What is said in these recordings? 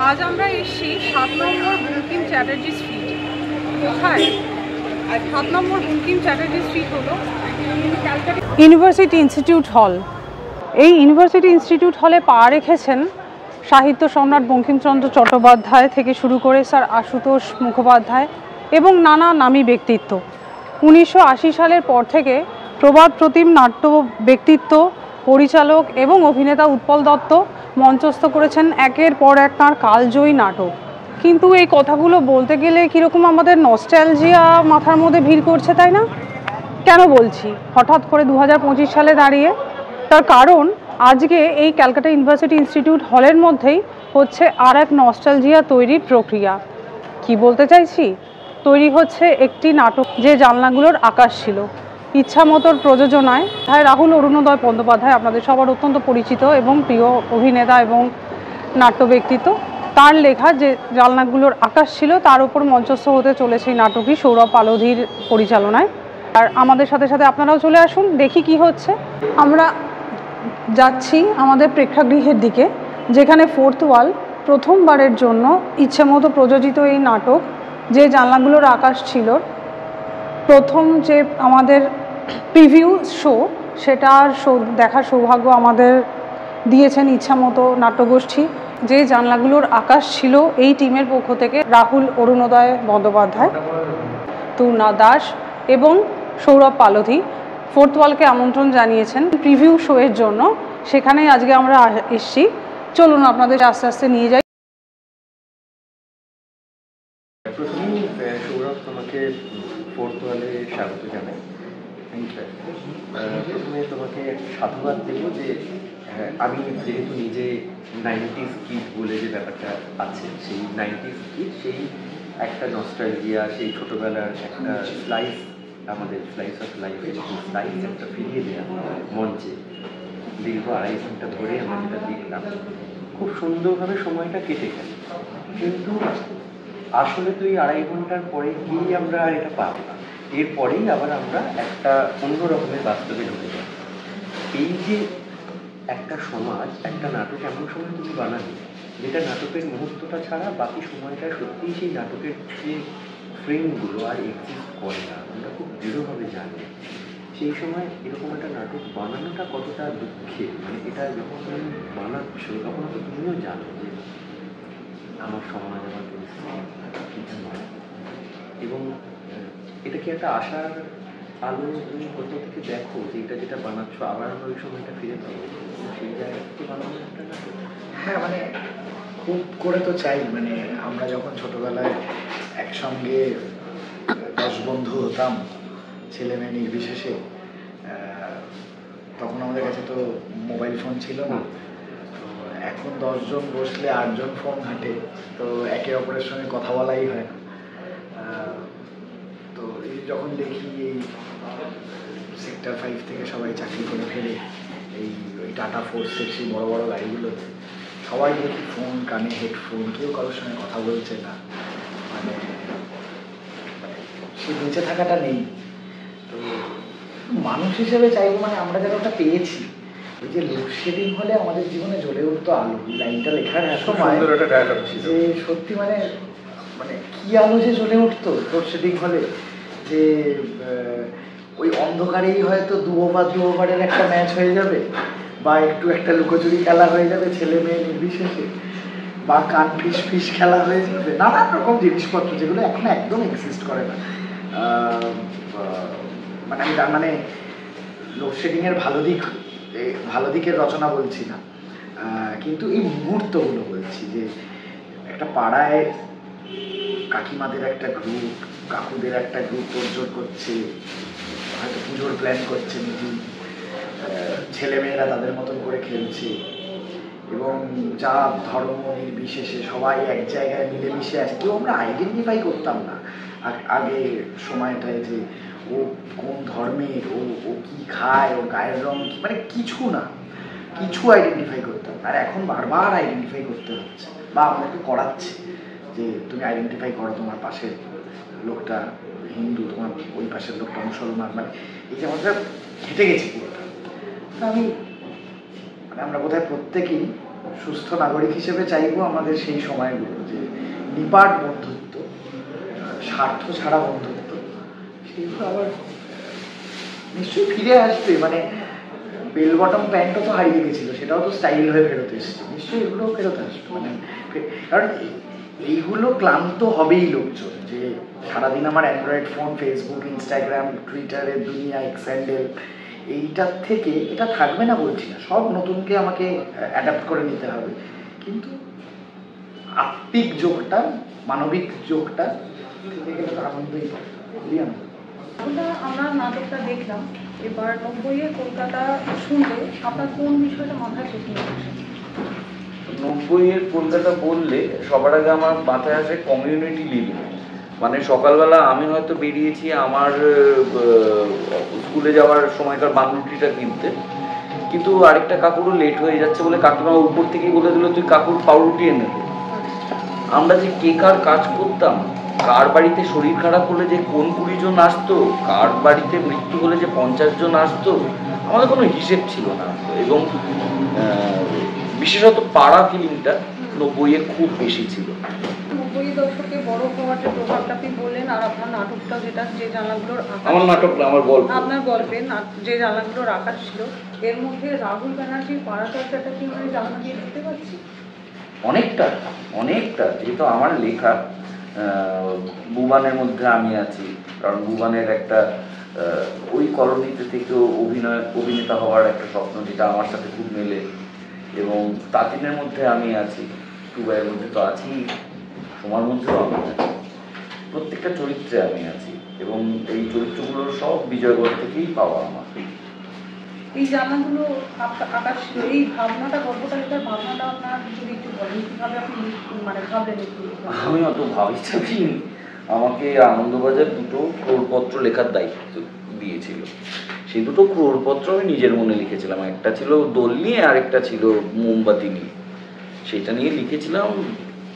আজ আমরা এসেছি 7 নম্বর বঙ্কিম চ্যাটার্জি স্ট্রিট। কোথায়? 7 নম্বর বঙ্কিম চ্যাটার্জি স্ট্রিট হলো ইউনিভার্সিটি ইনস্টিটিউট হল। এই ইউনিভার্সিটি ইনস্টিটিউট হলে পা রেখেছেন সাহিত্য সম্রাট বঙ্কিমচন্দ্র চট্টোপাধ্যায় থেকে শুরু করে স্যার আশুতোষ মুখোপাধ্যায় এবং নানা নামী ব্যক্তিত্ব। 1980 সালের পর থেকে প্রবাদ প্রতিম নাট্য ব্যক্তিত্ব, পরিচালক এবং অভিনেতা উৎপল দত্ত মঞ্চস্থ করেছেন একের পর এক তাঁর কালজয়ী নাটক। কিন্তু এই কথাগুলো বলতে গেলে কীরকম আমাদের নস্টালজিয়া মাথার মধ্যে ভিড় করছে, তাই না? কেন বলছি হঠাৎ করে 2025 সালে দাঁড়িয়ে? তার কারণ আজকে এই ক্যালকাটা ইউনিভার্সিটি ইনস্টিটিউট হলের মধ্যেই হচ্ছে আর এক নস্টালজিয়া তৈরির প্রক্রিয়া। কি বলতে চাইছি, তৈরি হচ্ছে একটি নাটক যে জানলাগুলোর আকাশ ছিল। ইচ্ছামতোর প্রযোজনায় রাহুল অরুণোদয় বন্দ্যোপাধ্যায়, আপনাদের সবার অত্যন্ত পরিচিত এবং প্রিয় অভিনেতা এবং নাট্য ব্যক্তিত্ব, তার লেখা যে জানলাগুলোর আকাশ ছিল তার উপর মঞ্চস্থ হতে চলেছে এই নাটকটি সৌরভ পালোধির পরিচালনায়। আর আমাদের সাথে সাথে আপনারাও চলে আসুন, দেখি কি হচ্ছে। আমরা যাচ্ছি আমাদের প্রেক্ষাগৃহের দিকে, যেখানে ফোর্থ ওয়াল প্রথমবারের জন্য ইচ্ছেমতো প্রযোজিত এই নাটক যে জানলাগুলোর আকাশ ছিল প্রথম যে আমাদের প্রিভিউ শো, সেটার দেখার সৌভাগ্য আমাদের দিয়েছেন ইচ্ছামতো নাট্যগোষ্ঠী। যে জানলাগুলোর আকাশ ছিল এই টিমের পক্ষ থেকে রাহুল অরুণোদয় বন্দ্যোপাধ্যায়, তুর্না দাস এবং সৌরভ পালোধি ফোর্থ ওয়ালকে আমন্ত্রণ জানিয়েছেন প্রিভিউ শো এর জন্য। সেখানেই আজকে আমরা এসেছি। চলুন আপনাদের আস্তে আস্তে নিয়ে যাই। প্রথমেই সৌরভ, তোমাকে ফোর্থ ওয়ালে স্বাগত জানাই। প্রথমে তোমাকে সাধুবাদ দেব যে আমি যেহেতু নিজে 90s কিড বলে যে ব্যাপারটা আছে, সেই 90s কিড, সেই একটা নস্টালজিয়া, সেই ছোটোবেলার একটা স্লাইস, আমাদের স্লাইস অফ লাইফের স্লাইস একটা ফিরিয়ে দেওয়া মঞ্চে দীর্ঘ 2.5 ঘন্টা ধরে আমরা যেটা দেখলাম, খুব সুন্দরভাবে সময়টা কেটে গেল। কিন্তু আসলে তো এই 2.5 ঘন্টার পরে গিয়ে আমরা আর এটা পাবো না, এরপরেই আবার আমরা একটা অন্য রকমের বাস্তবে ঢুকে যাই। এই যে একটা সমাজ, একটা নাটক এমন সময় তুমি বানাবে যেটা নাটকের মুহূর্তটা ছাড়া বাকি সময়টা সত্যিই সেই নাটকের যে ফ্রেমগুলো আর এক্সিস্ট করে না, আমরা খুব দৃঢ়ভাবে জানি। সেই সময় এরকম একটা নাটক বানানোটা কতটা দুঃখের। মানে এটা যখন তুমি বানাচ্ছ তখন তো তুমিও জানো যে আমার সমাজ, আমার পরিস্থিতি নয়, এবং এটা কি একটা আশার আলো তুমি কোথাও থেকে দেখো যে এটা যেটা বানাচ্ছ আবার আমরা ওই সময়টা ফিরে পাবো, সেই জায়গা থেকে বানানো একটা নাটক। হ্যাঁ, মানে খুব করে তো চাই। মানে আমরা যখন ছোটবেলায় একসঙ্গে 10 বন্ধু হতাম, ছেলে মেয়ে নির্বিশেষে, তখন আমাদের কাছে তো মোবাইল ফোন ছিল না। তো এখন 10 জন বসলে 8 জন ফোন ঘাটে, তো একে অপরের সঙ্গে কথা বলাই হয় না। তো এই যখন দেখি এই সেক্টর 5 থেকে সবাই চাকরি করে ফেলে এই টাটা ফোর্সের সেই বড় বড় গাড়িগুলোতে সবাই দেখি ফোন কানে, হেডফোন, কেউ কারোর সঙ্গে কথা বলছে না, মানে সে বেঁচে থাকাটা নেই। তো মানুষ হিসেবে চাইবো মানে আমরা যেন ওটা পেয়েছি। ওই যে লোডশেডিং হলে আমাদের জীবনে জ্বলে উঠতো আলো, লাইনটা লেখার সময় যে সত্যি মানে মানে কি আলো যে জ্বলে উঠতো লোডশেডিং হলে, যে ওই অন্ধকারেই হয়তো 2 ওভারের একটা ম্যাচ হয়ে যাবে, বা একটু একটা লুকোচুরি খেলা হয়ে যাবে ছেলে মেয়ে নির্বিশেষে, বা কান ফিস খেলা হয়ে যাবে, নানান রকম জিনিসপত্র যেগুলো এখন একদম এক্সিস্ট করে না। মানে আমি তার মানে লোডশেডিংয়ের ভালো দিকের রচনা বলছি না, কিন্তু এই মুহূর্তগুলো বলছি যে একটা পাড়ায় কাকিমাদের একটা গ্রুপ, কাকুদের একটা গ্রুপ তোড়জোড় করছে, হয়তো পুজোর প্ল্যান করছে নিজে, ছেলেমেয়েরা তাদের মতন করে খেলছে, এবং যা ধর্ম নির্বিশেষে সবাই এক জায়গায় মিলেমিশে আছে। কেউ আমরা আইডেন্টিফাই করতাম না আগে সময়টায় যে ও কোন ধর্মের, ও কি খায়, ওর গায়ের রং কি, মানে কিছু না, কিছু আইডেন্টিফাই করতাম। আর এখন বারবার আইডেন্টিফাই করতে হচ্ছে, বা আমাদেরকে করাচ্ছে যে তুমি আইডেন্টিফাই করো, তোমার পাশের লোকটা হিন্দু, তোমার ওই পাশের লোকটা মুসলমান। মানে এই যে আমাদের হেঁটে গেছি পুরোটা। আমি মানে আমরা বোধহয় প্রত্যেকেই সুস্থ নাগরিক হিসেবে চাইবো আমাদের সেই সময়গুলো যে নিপাট বন্ধুত্ব, স্বার্থ ছাড়া বন্ধুত্ব, সেগুলো আবার নিশ্চয়ই ফিরে আসবে। মানে বেল বটম প্যান্টও তো হারিয়ে গেছিলো, সেটাও তো স্টাইল হয়ে ফেরত এসেছে, নিশ্চয়ই এগুলোও ফেরত আসবে। মানে কারণ এইগুলো ক্লান্ত হবেই লোকজন, যে সারাদিন আমার অ্যান্ড্রয়েড ফোন, ফেসবুক, ইনস্টাগ্রাম, টুইটারের দুনিয়া, এক্স হ্যান্ডেল, এইটার থেকে এটা থাকবে না বলছি না, সব নতুনকে আমাকে অ্যাডাপ্ট করে নিতে হবে, কিন্তু আত্মিক যোগটা, মানবিক যোগটা থেকে গেলে তো আনন্দই পাবে, খুবই আনন্দ। আমরা নাটকটা দেখলাম, এবার 90-এর কলকাতা শুনলে আপনার কোন বিষয়টা মাথায় প্রশ্ন আসে? 90-এর কলকাতা বললে সবার আগে আমার মাথায় আসে কমিউনিটি লিভিং। মানে সকালবেলা আমি হয়তো বেরিয়েছি আমার স্কুলে যাওয়ার সময়কার বানরুটিটা কিনতে, কিন্তু আরেকটা কাকুরও লেট হয়ে যাচ্ছে বলে কাকিমা উপর থেকেই বলে দিল তুই কাকুর পাউরুটি এনে দে। আমরা যে কে কার কাজ করতাম, কার বাড়িতে শরীর খারাপ হলে যে কোন 20 জন আসতো, কার বাড়িতে মৃত্যু হলে যে 50 জন আসতো, আমাদের কোনো হিসেব ছিল না। এবং বিশেষত পাড়া ফিলিংটা 90-এ খুব বেশি ছিল। 90 দশকে বড় হওয়ার যে প্রভাবটা আপনি বললেন, আর আপনার নাটকটা যেটা, যে জানলাগুলোর আকার, আমার নাটক না, আমার গল্প, আপনার গল্পে যে জানলাগুলোর আকার ছিল, এর মধ্যে রাহুল ব্যানার্জির পাড়া চর্চাটা কি মানে জানলা দিয়ে দেখতে পাচ্ছি? অনেকটা অনেকটা, যেহেতু আমার লেখা বুবানের মধ্যে আমি আছি, কারণ বুবানের একটা ওই কলোনিতে থেকেও অভিনেতা হওয়ার একটা স্বপ্ন, যেটা আমার সাথে খুব মেলে। এবং তাতিনের মধ্যে আমি আছি, টুবাইয়ের মধ্যে তো আছি, সোমার মধ্যেও আমি আছি, প্রত্যেকটা চরিত্রে আমি আছি, এবং এই চরিত্রগুলোর সব বিজয়গড় থেকেই পাওয়া আমার। এই জানলাগুলো আকাশ ছিল, এই ভাবনাটা, গল্পটা লেখার ভাবনাটা আপনার যদি একটু বলেন, কীভাবে আপনি মানে ভাবলেন? আমি অত ভাবিনি, আমাকে আনন্দবাজার 2টো ক্রোড়পত্র লেখার দায়িত্ব দিয়েছিল। সেই 2টো ক্রোড়পত্র আমি নিজের মনে লিখেছিলাম, একটা ছিল দোল নিয়ে, আরেকটা ছিল মোমবাতি নিয়ে। সেটা নিয়ে লিখেছিলাম।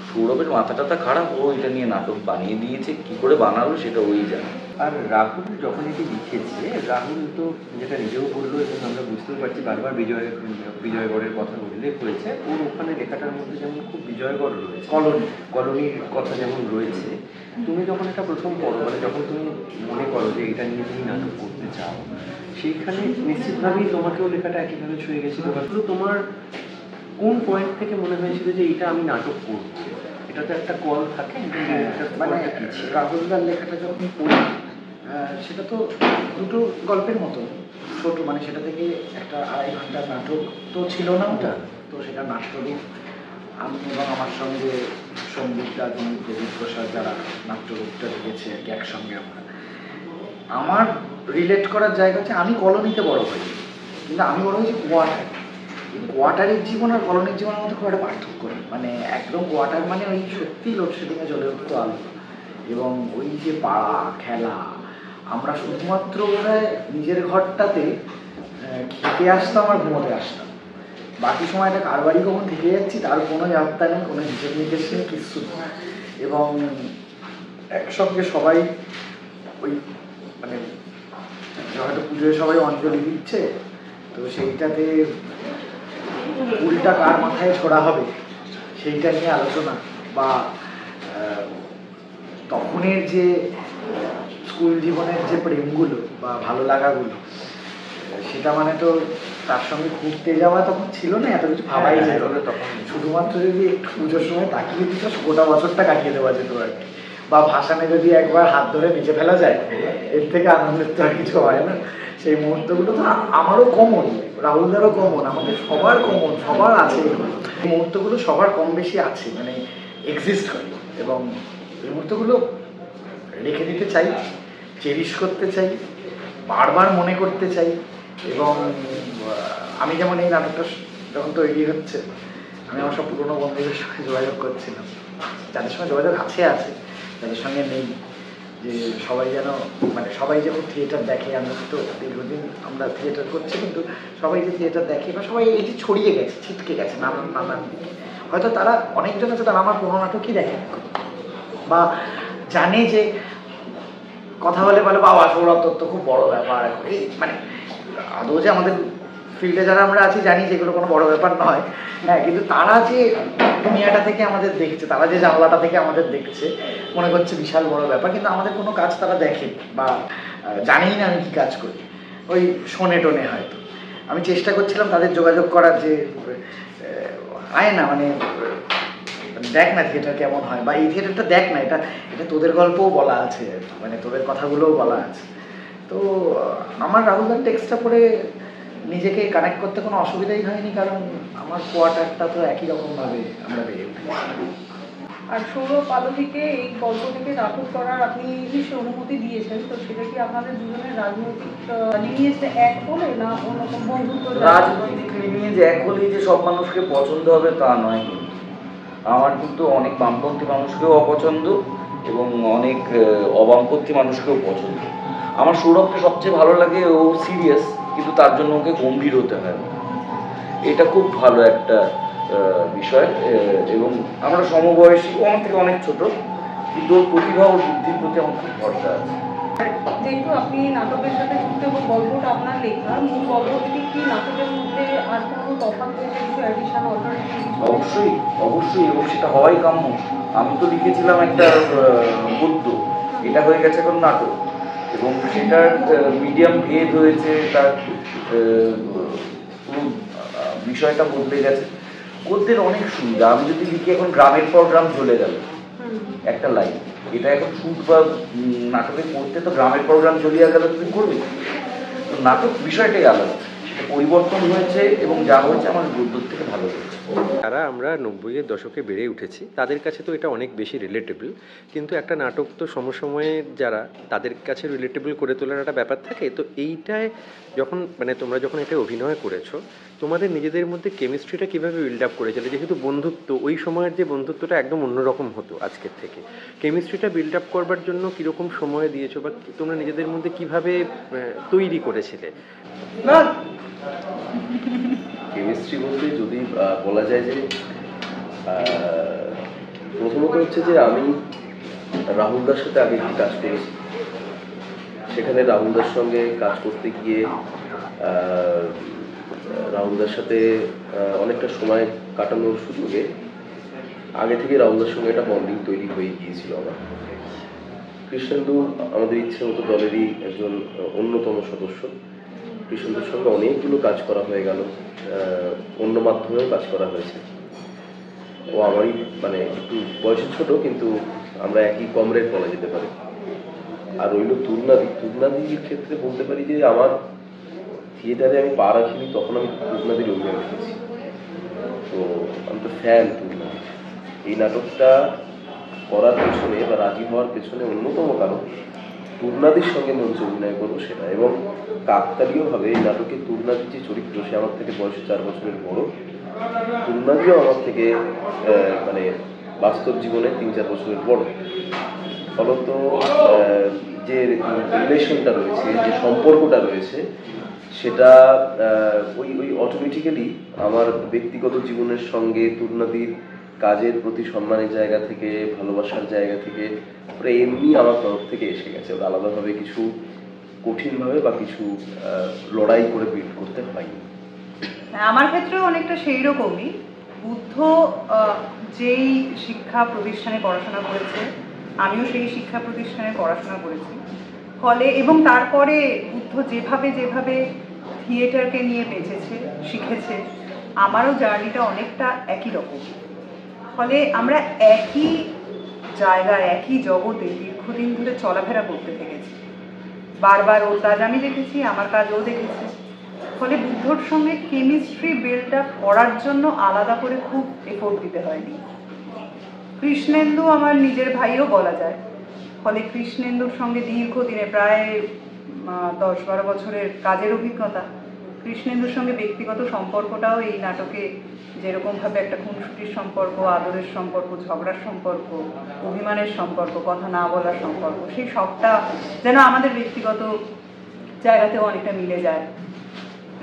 সৌরভের মাথাটা খারাপ, ও এটা নিয়ে নাটক বানিয়ে দিয়েছে, কি করে বানালো সেটা ওই জানে। আর রাহুল যখন এটি লিখেছে, রাহুল তো যেটা নিজেও বললো, এবং আমরা বুঝতেও পারছি বারবার বিজয়গড়ের কথা উল্লেখ করেছে, ওর ওখানে লেখাটার মধ্যে যেমন খুব বিজয়গড় রয়েছে, কলোনির কথা যেমন রয়েছে। তুমি যখন এটা প্রথম পড়ো, মানে যখন তুমি মনে করো যে এটা নিয়ে তুমি নাটক করতে চাও, সেইখানে নিশ্চিতভাবেই তোমাকেও লেখাটা একইভাবে ছুঁয়ে গেছিলো। শুধু তোমার কোন পয়েন্ট থেকে মনে হয়েছিল যে এটা আমি নাটক করব? এটা তো একটা কল থাকে, মানে রাহুলদার লেখাটা যখন পড়ি, সেটা তো 2টো গল্পের মতো ছোট, মানে সেটা থেকে একটা 2.5 ঘন্টার নাটক তো ছিল না ওটা, তো সেটা নাট্যরূপ আমি এবং আমার সঙ্গে সন্দীপ দাদি, দেবীর প্রসাদ, যারা নাট্যরূপটা দিয়েছে আর কি, একসঙ্গে আমার রিলেট করার জায়গা হচ্ছে আমি কলোনিতে বড় হয়েছি, কিন্তু আমি বড় হয়েছি কোয়ার্টার। কোয়ার্টারের জীবন আর কলোনির জীবনের মধ্যে খুব একটা পার্থক্য নেই। মানে একদম কোয়ার্টার মানে ওই সত্যি লোডশেডিংয়ে জ্বলে উঠতো আলো, এবং ওই যে পাড়া খেলা, আমরা শুধুমাত্র বোধহয় নিজের ঘরটাতে খেতে আসতাম আর ঘুমোতে আসতাম, বাকি সময়টা কার বাড়ি কখন থেকে যাচ্ছি তার কোনো যাত্রা নেই, কোনো হিসেব নিকেশ নেই, কিচ্ছু নেই। এবং একসঙ্গে সবাই ওই মানে হয়তো পুজোয় সবাই অঞ্জলি দিচ্ছে, তো সেইটাতে ফুলটা কার মাথায় ছোড়া হবে সেইটা নিয়ে আলোচনা, বা তখনের যে স্কুল জীবনের যে প্রেমগুলো বা ভালো লাগাগুলো, সেটা মানে তো তার সঙ্গে ঘুরতে যাওয়া তখন ছিল না, এত কিছু ভাবাই যেত না তখন। শুধুমাত্র যদি একটু পুজোর সময় তাকিয়ে দিত, গোটা বছরটা কাটিয়ে দেওয়া যেত আর কি। বা ভাসানে যদি একবার হাত ধরে নিচে ফেলা যায়, এর থেকে আনন্দের তো আর কিছু হয় না। সেই মুহূর্তগুলো তো আমারও কমন, রাহুলদারও কমন, আমাদের সবার কমন, সবার আছে। এই মুহূর্তগুলো সবার কম বেশি আছে, মানে এক্সিস্ট করে, এবং এই মুহূর্তগুলো রেখে দিতে চাই, চেরিশ করতে চাই, বারবার মনে করতে চাই। এবং আমি যেমন এই নাটকটা যখন তৈরি হচ্ছে, আমি আমার সব পুরোনো বন্ধুদের সঙ্গে যোগাযোগ করছিলাম, যাদের সঙ্গে যোগাযোগ আছে, যাদের সঙ্গে নেই, যে সবাই যেন মানে সবাই যখন থিয়েটার দেখে, আমি তো দীর্ঘদিন আমরা থিয়েটার করছি, কিন্তু সবাই যে থিয়েটার দেখে বা সবাই এটি ছড়িয়ে গেছে, ছিটকে গেছে নানান দিকে, হয়তো তারা অনেকজন আছে তারা আমার কোনো নাটকই দেখে বা জানে যে কথা বলে বলে বাবা সৌরভ দত্ত খুব বড় ব্যাপার, এই মানে আদৌ যে আমাদের ফিল্ডে যারা আমরা আছি জানি যেগুলো কোনো বড় ব্যাপার নয়। হ্যাঁ, কিন্তু তারা যে দুনিয়াটা থেকে আমাদের দেখছে, তারা যে জানলাটা থেকে আমাদের দেখছে, মনে করছে বিশাল বড় ব্যাপার, কিন্তু আমাদের কোনো কাজ তারা দেখে বা জানেই না আমি কী কাজ করি, ওই শোনে টোনে হয়তো। আমি চেষ্টা করছিলাম তাদের যোগাযোগ করার, যে আয় না মানে দেখ না থিয়েটার কেমন হয়, বা এই থিয়েটারটা দেখ না, এটা এটা তোদের গল্পও বলা আছে, মানে তোদের কথাগুলোও বলা আছে। তো আমার রাহুলদার টেক্সটটা পড়ে নিজেকে কানেক্ট করতে কোনো অসুবিধাই হয়নি, কারণ আমার কোয়ার্টারটা তো একই রকমভাবে আমরা বেড়ে উঠি। আর সৌরভ পালতিকে এই গল্প থেকে নাটক করার আপনি নিশ্চয়ই অনুমতি দিয়েছেন, তো সেটা কি আপনাদের দুজনের রাজনৈতিক লিনিয়েজে এক বলে না অন্য কোনো বন্ধুত্ব? রাজনৈতিক লিনিয়েজ এক হলেই যে সব মানুষকে পছন্দ হবে তা নয়, কিন্তু আমার কিন্তু অনেক বামপন্থী মানুষকেও অপছন্দ এবং অনেক অবামপন্থী মানুষকেও পছন্দ। আমার সৌরভকে সবচেয়ে ভালো লাগে, ও সিরিয়াস কিন্তু তার জন্য ওকে গম্ভীর হতে হয়, এটা খুব ভালো একটা বিষয়। এবং আমরা সমবয়সী, ও আমার থেকে অনেক ছোট, কিন্তু ওর প্রতিভা ও বুদ্ধির প্রতি আমার খুব ভরসা আছে। যেহেতু আপনি নাটকের সাথে যুক্ত এবং গল্পটা আপনার লেখা, মূল গল্প থেকে কি নাটকের মধ্যে আর কোনো তফাৎ হয়েছে, কিছু অ্যাডিশন অল্টারনেটিভ? অবশ্যই অবশ্যই, এবং সেটা হওয়াই কাম্য। আমি তো লিখেছিলাম একটা গদ্য, এটা হয়ে গেছে এখন নাটক, এবং সেটার মিডিয়াম ভেদ হয়েছে, তার পুরো বিষয়টা বদলে গেছে। গদ্যের অনেক সুবিধা, আমি যদি লিখি এখন গ্রামের পর গ্রাম চলে গেল একটা লাইন, এটা এখন শুট বা নাটকে করতে তো গ্রামের পর গ্রাম চলিয়া গেল, তুমি করবে। তো নাটক বিষয়টাই আলাদা, সেটা পরিবর্তন হয়েছে এবং যা হয়েছে আমার গদ্যর থেকে ভালো হয়েছে। যারা আমরা 90-এর দশকে বেড়ে উঠেছি তাদের কাছে তো এটা অনেক বেশি রিলেটেবল, কিন্তু একটা নাটক তো সমসময়ে যারা তাদের কাছে রিলেটেবল করে তোলার একটা ব্যাপার থাকে। তো এইটায় যখন মানে তোমরা যখন এটা অভিনয় করেছো, তোমাদের নিজেদের মধ্যে কেমিস্ট্রিটা কীভাবে বিল্ড আপ করেছিলে? যেহেতু বন্ধুত্ব, ওই সময়ের যে বন্ধুত্বটা একদম অন্যরকম হতো আজকের থেকে, কেমিস্ট্রিটা বিল্ড আপ করবার জন্য কীরকম সময় দিয়েছো বা তোমরা নিজেদের মধ্যে কীভাবে তৈরি করেছিলে? কেমিস্ট্রি বলতে যদি বলা যায় যে প্রথমত হচ্ছে যে আমি রাহুলদার সাথে আগে একটি কাজ করেছি, সেখানে রাহুলদার সঙ্গে কাজ করতে গিয়ে রাহুলদার সাথে অনেকটা সময় কাটানোর সুযোগে আগে থেকে রাহুলদার সঙ্গে একটা বন্ডিং তৈরি হয়ে গিয়েছিল আমার। কৃষ্ণেন্দু আমাদের ইচ্ছে মতো দলেরই একজন অন্যতম সদস্য। কৃষ্ণেন্দুর সঙ্গে অনেকগুলো কাজ করা হয়ে গেল, অন্য মাধ্যমেও কাজ করা হয়েছে। ও আমারই মানে একটু বয়সে ছোট, কিন্তু আমরা একই কমরেড বলা যেতে পারে। আর রইল তুর্নাদির ক্ষেত্রে বলতে পারি যে আমার থিয়েটারে আমি পা রাখিনি তখন আমি তুর্নাদির অভিনয় দেখেছি, তো আমি তো ফ্যান তুর্নাদি। এই নাটকটা করার পেছনে বা রাজি হওয়ার পেছনে অন্যতম কারণ তুর্নাদির সঙ্গে মঞ্চে অভিনয় করবো সেটা, এবং কাকতালীয়ভাবে এই নাটকে তুর্নাদির যে চরিত্র, সে আমার থেকে বয়সে 4 বছরের বড়। তুর্নাদিও আমার থেকে মানে বাস্তব জীবনে 3-4 বছরের বড়। ফলত যে রিলেশনটা রয়েছে, যে সম্পর্কটা রয়েছে, সেটা ওই অটোমেটিক্যালি আমার ব্যক্তিগত জীবনের সঙ্গে তুর্নাদির কাজের প্রতি সম্মানের জায়গা থেকে, ভালোবাসার জায়গা থেকে ওরা এমনি আমার তরফ থেকে এসে গেছে। ওরা আলাদাভাবে কিছু কঠিনভাবে বা কিছু লড়াই করে বিল্ড করতে হয়নি। আমার ক্ষেত্রেও অনেকটা সেই রকমই। বুদ্ধ যেই শিক্ষা প্রতিষ্ঠানে পড়াশোনা করেছে, আমিও সেই শিক্ষা প্রতিষ্ঠানে পড়াশোনা করেছি। ফলে এবং তারপরে বুদ্ধ যেভাবে যেভাবে থিয়েটারকে নিয়ে বেঁচেছে, শিখেছে, আমারও জার্নিটা অনেকটা একই রকম। ফলে আমরা একই জায়গায়, একই জগতে দীর্ঘদিন ধরে চলাফেরা করতে থেকেছি। বারবার ওর কাজ আমি দেখেছি, আমার কাজ ও দেখেছে। ফলে বুদ্ধর সঙ্গে কেমিস্ট্রি বিল্ড আপ করার জন্য আলাদা করে খুব এফোর্ট দিতে হয়নি। কৃষ্ণেন্দু আমার নিজের ভাইও বলা যায়। ফলে কৃষ্ণেন্দুর সঙ্গে দীর্ঘদিনে প্রায় 10-12 বছরের কাজের অভিজ্ঞতা। কৃষ্ণেন্দুর সঙ্গে ব্যক্তিগত সম্পর্কটাও এই নাটকে যেরকমভাবে একটা খুনসুটির সম্পর্ক, আদরের সম্পর্ক, ঝগড়ার সম্পর্ক, অভিমানের সম্পর্ক, কথা না বলার সম্পর্ক, সেই সবটা যেন আমাদের ব্যক্তিগত জায়গাতেও অনেকটা মিলে যায়।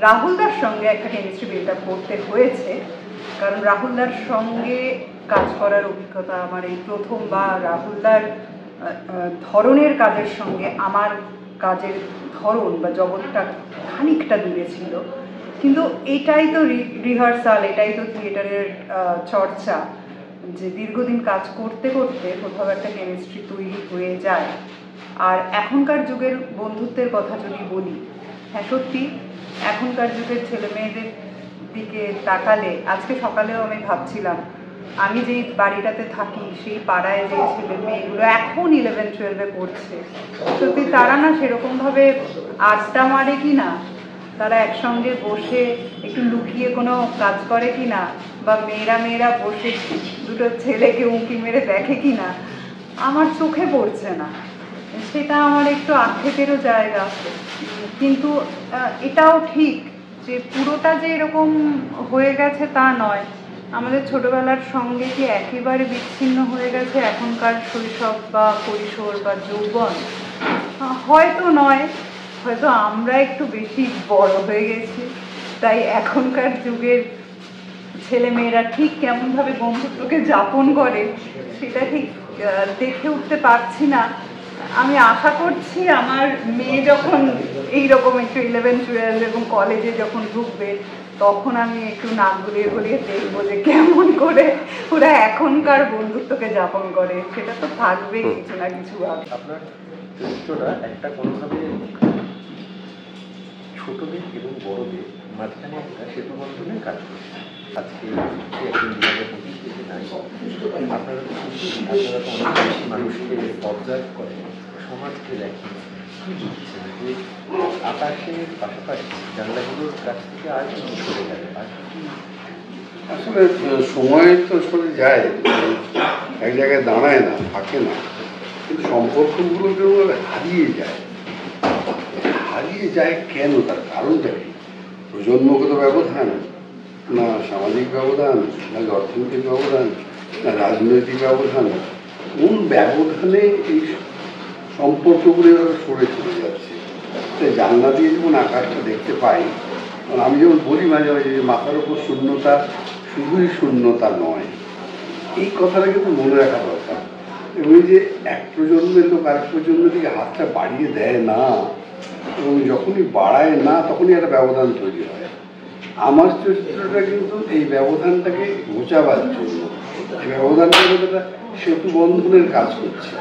রাহুলদার সঙ্গে একটা কেমিস্ট্রি বিল্ড আপ করতে হয়েছে, কারণ রাহুলদার সঙ্গে কাজ করার অভিজ্ঞতা আমার এই প্রথম, বা রাহুলদার ধরনের কাজের সঙ্গে আমার কাজের ধরন বা জগৎটা খানিকটা দূরে ছিল। কিন্তু এটাই তো রিহার্সাল, এটাই তো থিয়েটারের চর্চা, যে দীর্ঘদিন কাজ করতে করতে কোথাও একটা কেমিস্ট্রি তৈরি হয়ে যায়। আর এখনকার যুগের বন্ধুত্বের কথা যদি বলি, হ্যাঁ সত্যি এখনকার যুগের ছেলে মেয়েদের দিকে তাকালে, আজকে সকালেও আমি ভাবছিলাম আমি যেই বাড়িটাতে থাকি সেই পাড়ায় যে ছেলে মেয়েগুলো এখন 11-12 পড়ছে, সত্যি তারা না সেরকমভাবে আড্ডা মারে কি না, তারা একসঙ্গে বসে একটু লুকিয়ে কোনো কাজ করে কি না, বা মেয়েরা বসে দুটো ছেলেকে উঁকি মেরে দেখে কি না, আমার চোখে পড়ছে না। সেটা আমার একটু আক্ষেপেরও জায়গা। কিন্তু এটাও ঠিক যে পুরোটা যে এরকম হয়ে গেছে তা নয়। আমাদের ছোটবেলার সঙ্গে কি একেবারে বিচ্ছিন্ন হয়ে গেছে এখনকার শৈশব বা কৈশোর বা যৌবন? হয়তো নয়, হয়তো আমরা একটু বেশি বড় হয়ে গেছি, তাই এখনকার যুগের ছেলেমেয়েরা ঠিক কেমনভাবে বন্ধুত্বকে যাপন করে সেটা ঠিক দেখে উঠতে পারছি না। আমি আশা করছি আমার মেয়ে যখন এইরকম একটু 11-12 এবং কলেজে যখন ঢুকবে তখন আমি একটু নাক গুলিয়ে গুলিয়ে দেখবো যে কেমন করে ওরা এখনকার বন্ধুত্বকে যাপন করে। সেটা তো থাকবে কিছু না কিছু ভাবে। আপনার চরিত্রটা একটা কোনোভাবে ছোটদের এবং বড়দের মাঝখানে একটা সেতু বন্ধনের কাজ করছে। আজকে একজন 2025 থেকে নাই, আপনারা তো অনেক বেশি মানুষকে অবজার্ভ করেন, সমাজকে দেখেন, কি বুঝছেন যে আকাশের পাশাপাশি জানলাগুলোর কাছ থেকে আর কি সরে যাবে, আর কি আসলে সময় তো সরে যায়, এক জায়গায় দাঁড়ায় না, থাকে না, কিন্তু সম্পর্কগুলো কেবল হারিয়ে যায় কেন, তার কারণটা কি? প্রজন্মগত ব্যবধান, না সামাজিক ব্যবধান, না অর্থনৈতিক ব্যবধান, না রাজনৈতিক ব্যবধান? কোন ব্যবধানে এই সম্পর্কগুলো সরে চলে যাচ্ছে? তাই জানলা দিয়ে যেমন আকাশটা দেখতে পাই, আমি যেমন বলি মাঝে মাঝে যে মাথার উপর শূন্যতা শুধুই শূন্যতা নয়, এই কথাটা কিন্তু মনে রাখা দরকার। এবং যে এক প্রজন্মের লোক আরেক প্রজন্মের দিকে হাতটা বাড়িয়ে দেয় না, এবং যখনই বাড়ায় না তখনই একটা ব্যবধান তৈরি হয়। আমার চরিত্রটা কিন্তু এই ব্যবধানটাকে ঘোচাবার জন্য, এই ব্যবধানটার মধ্যে একটা সেতু বন্ধনের কাজ করছে,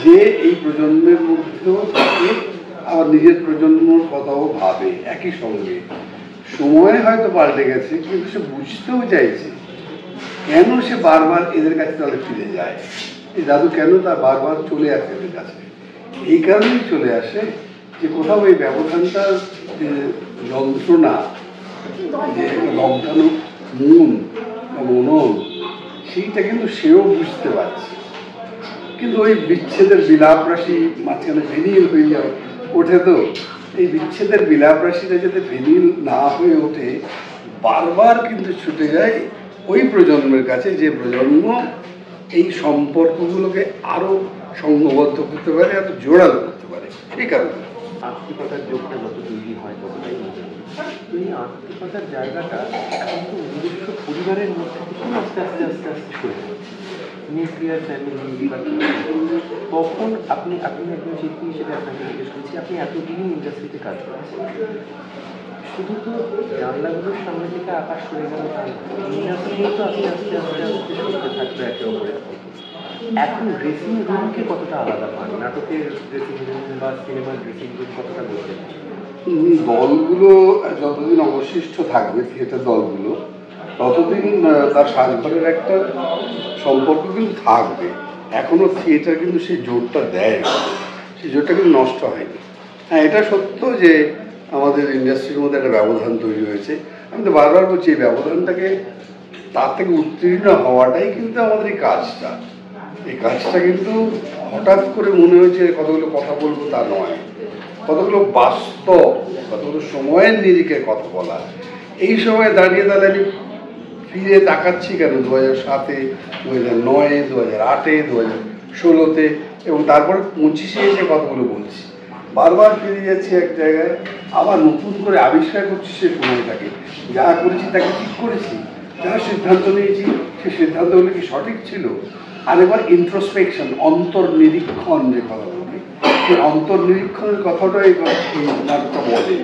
যে এই প্রজন্মের মধ্যেও থাকে আবার নিজের প্রজন্মর কথাও ভাবে একই সঙ্গে। সময় হয়তো পাল্টে গেছে, কিন্তু সে বুঝতেও চাইছে কেন সে বারবার এদের কাছে তাহলে ফিরে যায়, এই দাদু কেন তার বারবার চলে আসে এদের কাছে। এই কারণেই চলে আসে যে কোথাও এই ব্যবধানটার যে যন্ত্রণা, যে লবধানো মন বা মনন, সেইটা কিন্তু সেও বুঝতে পারছে। কিন্তু ওই বিচ্ছেদের বিলাপ রাশি মাঝখানে ভেনিল হয়ে যায় ওঠে, তো এই বিচ্ছেদের বিলাপ রাশিটা যাতে ভেনিল না হয়ে ওঠে বারবার কিন্তু ছুটে যায় ওই প্রজন্মের কাছে, যে প্রজন্ম এই সম্পর্কগুলোকে আরো সংঘবদ্ধ করতে পারে, আরো জোরালো করতে পারে। সেই কারণে আত্মীয়তার যোগটা যত তৈরি হয় ততটাই মজা। এই আত্মীয়তার জায়গাটা এখন তো নিজস্ব পরিবারের মধ্যে থেকে আস্তে আস্তে আস্তে আস্তে সরে যাচ্ছে, নিউক্লিয়ার ফ্যামিলি বা তখন আপনি একজন শিল্পী হিসেবে আপনাকে জিজ্ঞেস করছি, আপনি এতদিনই ইন্ডাস্ট্রিতে কাজ করেছেন, শুধু তো জানলাগুলোর সামনে থেকে আকাশ সরে গেল তা ইন্ডাস্ট্রি তো আস্তে আস্তে আস্তে আস্তে সরতে থাকবে একে অপরের মতো। এখন ড্রেসিং রুমকে কতটা আলাদা পান, নাটকের ড্রেসিং রুম বা সিনেমার ড্রেসিং রুম কতটা বলতে পারেন? দলগুলো যতদিন অবশিষ্ট থাকবে, থিয়েটার দলগুলো, ততদিন তার সাজঘরের একটা সম্পর্ক কিন্তু থাকবে। এখনো থিয়েটার কিন্তু সেই জোরটা দেয়, সেই জোরটা কিন্তু নষ্ট হয়নি। হ্যাঁ, এটা সত্য যে আমাদের ইন্ডাস্ট্রির মধ্যে একটা ব্যবধান তৈরি হয়েছে। আমি তো বারবার বলছি, এই ব্যবধানটাকে, তার থেকে উত্তীর্ণ হওয়াটাই কিন্তু আমাদের এই কাজটা। এই কাজটা কিন্তু হঠাৎ করে মনে হয়েছে কতগুলো কথা বলবো তা নয়, কতগুলো বাস্তব, কতগুলো সময়ের নিরিখে কথা বলা। এই সময় দাঁড়িয়ে তাহলে আমি ফিরে তাকাচ্ছি কেন 2007-এ, 2009-এ, 2008-এ, 2016-তে, এবং তারপরে 25-এ এসে কথাগুলো বলছি। বারবার ফিরে যাচ্ছি এক জায়গায়, আবার নতুন করে আবিষ্কার করছি সে সময়টাকে। যা করেছি তাকে ঠিক করেছি, যা সিদ্ধান্ত নিয়েছি সে সিদ্ধান্তগুলো কি সঠিক ছিল। আরেকবার ইন্ট্রোস্পেকশন, অন্তর্নিরীক্ষণ যে কথা বলি, সেই অন্তর্নিরীক্ষণের কথাটাই এই নাটকটা বলে।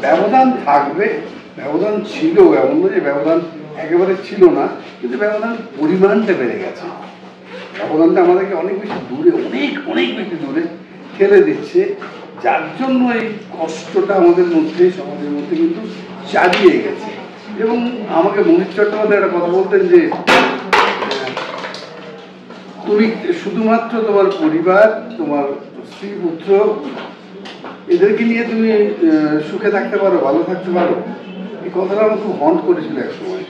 ব্যবধান থাকবে, ব্যবধান ছিল, এমন নয় যে ব্যবধান একেবারে ছিল না, কিন্তু ব্যবধান পরিমাণটা বেড়ে গেছে। ব্যবধানটা আমাদেরকে অনেক বেশি দূরে, অনেক অনেক বেশি দূরে ঠেলে দিচ্ছে, যার জন্য এই কষ্টটা আমাদের মধ্যে, সমাজের মধ্যে কিন্তু চালিয়ে গেছে। এবং আমাকে মনীশ চট্টোপাধ্যায় একটা কথা বলতেন যে তুমি শুধুমাত্র তোমার পরিবার, তোমার স্ত্রী পুত্র, এদেরকে নিয়ে তুমি সুখে থাকতে পারো, ভালো থাকতে পারো। এই কথাটা আমার খুব হন্ট করেছিল এক সময়।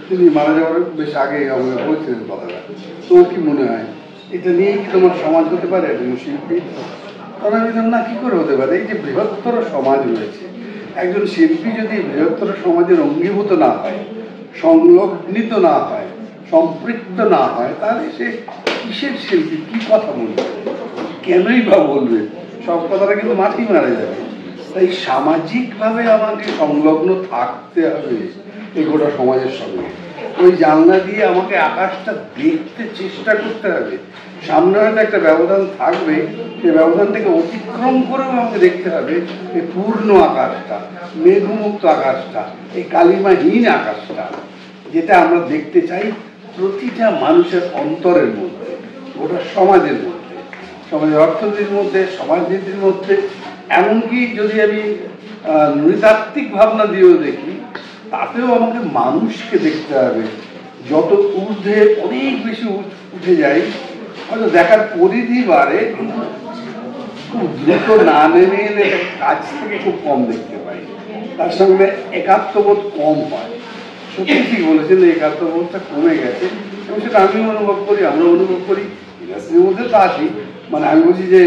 তিনি মারা যাওয়ার বেশ আগে আমাকে বলছিলেন কথাটা। তোমার কি মনে হয় এটা নিয়ে কি তোমার সমাজ হতে পারে একজন শিল্পী? কারণ আমি জানি না, কি করে হতে পারে? এই যে বৃহত্তর সমাজ রয়েছে, একজন শিল্পী যদি বৃহত্তর সমাজের অঙ্গীভূত না হয়, সংলগ্নিত না হয়, সম্পৃক্ত না হয়, তাহলে সে কিসের শিল্পী? কি কথা বলবে, কেনই বা বলবে? সব কথাটা কিন্তু মাঠেই মারা যাবে। তাই সামাজিকভাবে আমাকে সংলগ্ন থাকতে হবে এই গোটা সমাজের সঙ্গে। ওই জানলা দিয়ে আমাকে আকাশটা দেখতে চেষ্টা করতে হবে। সামনে হয়তো একটা ব্যবধান থাকবে, সেই ব্যবধানটাকে অতিক্রম করেও আমাকে দেখতে হবে এই পূর্ণ আকাশটা, মেঘমুক্ত আকাশটা, এই কালিমাহীন আকাশটা, যেটা আমরা দেখতে চাই প্রতিটা মানুষের অন্তরের মধ্যে, গোটা সমাজের মধ্যে, সমাজের অর্থনীতির মধ্যে, সমাজনীতির মধ্যে। এমনকি যদি আমি নৃতাত্ত্বিক ভাবনা দিয়েও দেখি, তাতেও আমাকে মানুষকে দেখতে হবে। যত ঊর্ধ্বে, অনেক বেশি উঠে যাই, হয়তো দেখার পরিধি বাড়ে, কিন্তু খুব দ্রুত না নেমে এলে কাছ থেকে খুব কম দেখতে পাই। তার সঙ্গে একাত্মবোধ কম হয়। সত্যি ঠিক বলেছেন, একাত্মবোধটা কমে গেছে, এবং সেটা আমিও অনুভব করি, আমরা অনুভব করি। ইন্ডাস্ট্রির মধ্যে তো আছি, মানে আমি বলছি যে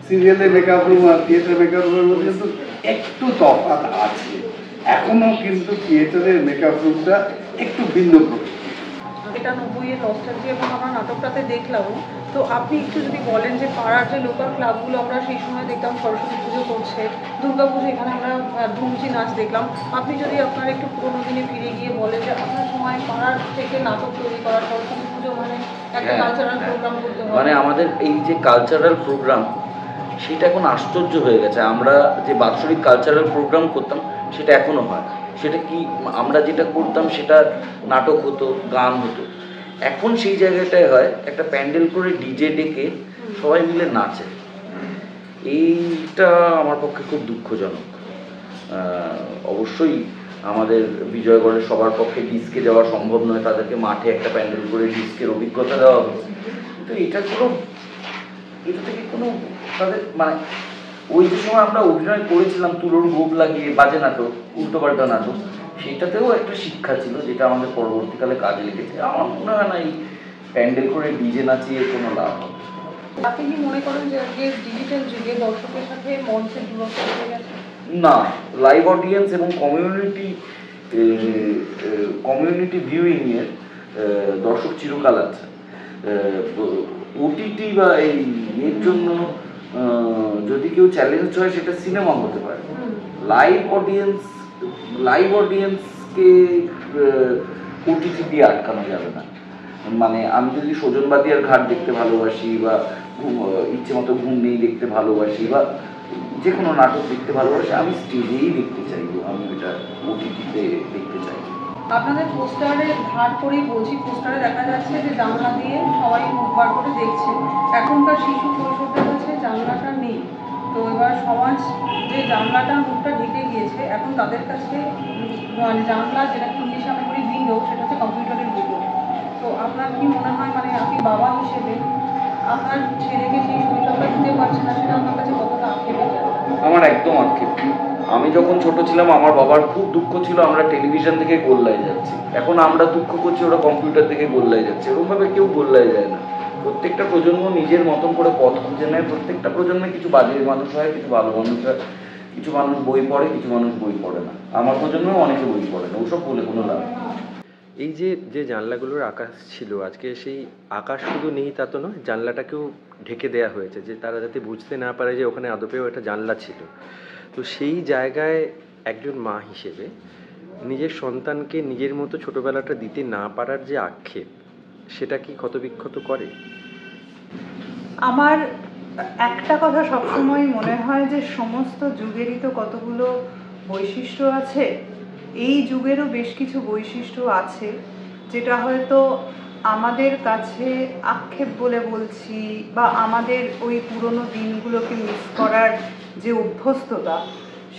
সিরিয়ালে মেকআপ রুম আর থিয়েটার মেকআপ রুমের মধ্যে কিন্তু একটু তফাৎ আছে। এখনো কিন্তু থিয়েটারের মেকআপ রুমটা একটু ভিন্ন প্রকৃতি। এটা 90-এর নস্টালজিয়া এবং আমরা নাটকটাতে দেখলাম। তো আপনি একটু যদি বলেন যে পাড়ার যে লোকাল ক্লাবগুলো আমরা সেই সময় দেখলাম সরস্বতী পুজো করছে, দুর্গা পুজো, এখানে আমরা ধুমচি নাচ দেখলাম। আপনি যদি আপনার একটু পুরোনো দিনে ফিরে গিয়ে বলেন যে আপনার সময় পাড়ার থেকে নাটক তৈরি করা, সরস্বতী পুজো মানে একটা কালচারাল প্রোগ্রাম করতে হয়, মানে আমাদের এই যে কালচারাল প্রোগ্রাম, সেটা এখন আশ্চর্য হয়ে গেছে। আমরা যে বাৎসরিক কালচারাল প্রোগ্রাম করতাম সেটা এখনো হয়। সেটা কি, আমরা যেটা করতাম সেটা নাটক হতো, গান হতো। এখন সেই জায়গাটায় হয় একটা প্যান্ডেল করে ডিজে ডেকে সবাই মিলে নাচে। এইটা আমার পক্ষে খুব দুঃখজনক। অবশ্যই আমাদের বিজয়গড়ের সবার পক্ষে ডিস্কে যাওয়া সম্ভব নয়, তাদেরকে মাঠে একটা প্যান্ডেল করে ডিস্কের অভিজ্ঞতা দেওয়া হবে, কিন্তু এটা থেকে কোনো তাদের মানে ওই যে সময় আমরা অভিনয় করেছিলাম তুলোর গোপ লাগিয়ে বাজে নাটক, উল্টোপাল্টা নাটক, সেটাতেও একটা শিক্ষা ছিল যেটা আমাদের পরবর্তীকালে কাজে লেগেছে। আমার মনে হয় না এই প্যান্ডেল করে ডিজে নাচিয়ে কোনো লাভ হবে। আপনি কি মনে করেন যে আজকে ডিজিটাল যুগে দর্শকের সাথে মঞ্চের দূরত্ব হয়ে গেছে? না, লাইভ অডিয়েন্স এবং কমিউনিটি ভিউইং এর দর্শক চিরকাল আছে। ওটিটি বা এর জন্য যদি কেউ চ্যালেঞ্জ হয় সেটা সিনেমা হতে পারে। লাইভ অডিয়েন্সকে ওটিটি দিয়ে আটকানো যাবে না। মানে আমি যদি সজনবাদিয়ার ঘাট দেখতে ভালোবাসি, বা ইচ্ছে মতো ঘুম নেই দেখতে ভালোবাসি, বা যে কোনো নাটক দেখতে ভালোবাসি, আমি স্টেজেই দেখতে চাইবো, আমি এটা ওটিটিতে দেখতে চাই। আপনাদের পোস্টারে ধার করেই বলছি, পোস্টারে দেখা যাচ্ছে যে জানলা দিয়ে সবাই মুখ বার করে দেখছে। এখনকার শিশু কৈশোরদের কাছে জানলাটা নেই। তো এবার সমাজ যে জানলাটা মুখটা ঢেকে গিয়েছে, এখন তাদের কাছে মানে জানলা, যেটাকে ইংলিশে আমরা বলি উইন্ডো, সেটা হচ্ছে কম্পিউটারের উইন্ডো। তো আপনার কি মনে হয়, মানে আপনি বাবা হিসেবে আপনার ছেলেকে সেই সুবিধাটা দিতে পারছেন না, সেটা আপনার কাছে কতটা আক্ষেপের জায়গা? আমার একদম আক্ষেপ। আমি যখন ছোট ছিলাম আমার বাবার খুব দুঃখ ছিল আমরা টেলিভিশন থেকে গোল্লায় যাচ্ছি। এখন আমরা দুঃখ করছি ওরা কম্পিউটার থেকে গোল্লায় যাচ্ছে। এরকমভাবে কেউ গোল্লায় যায় না। প্রত্যেকটা প্রজন্ম নিজের মতন করে পথ খুঁজে নেয়। প্রত্যেকটা প্রজন্মে কিছু বাজে মানুষ হয়, কিছু ভালো মানুষ হয়, কিছু মানুষ বই পড়ে, কিছু মানুষ বই পড়ে না। আমার প্রজন্মেও অনেকে বই পড়ে না, ওসব বলে কোনো লাভ নেই। এই যে জানলাগুলোর আকাশ ছিল, আজকে সেই আকাশ শুধু নেই তা তো নয়, জানলাটাকেও ঢেকে দেয়া হয়েছে, যে তারা যাতে বুঝতে না পারে যে ওখানে আদপেও একটা জানলা ছিল। তো সেই জায়গায় একজন মা হিসেবে নিজের সন্তানকে নিজের মতো ছোটোবেলাটা দিতে না পারার যে আক্ষেপ, সেটা কি ক্ষতবিক্ষত করে? আমার একটা কথা সবসময় মনে হয় যে সমস্ত যুগেরই তো কতগুলো বৈশিষ্ট্য আছে, এই যুগেরও বেশ কিছু বৈশিষ্ট্য আছে যেটা হয়তো আমাদের কাছে আক্ষেপ বলে বলছি, বা আমাদের ওই পুরনো দিনগুলোকে মিস করার যে অভ্যস্ততা,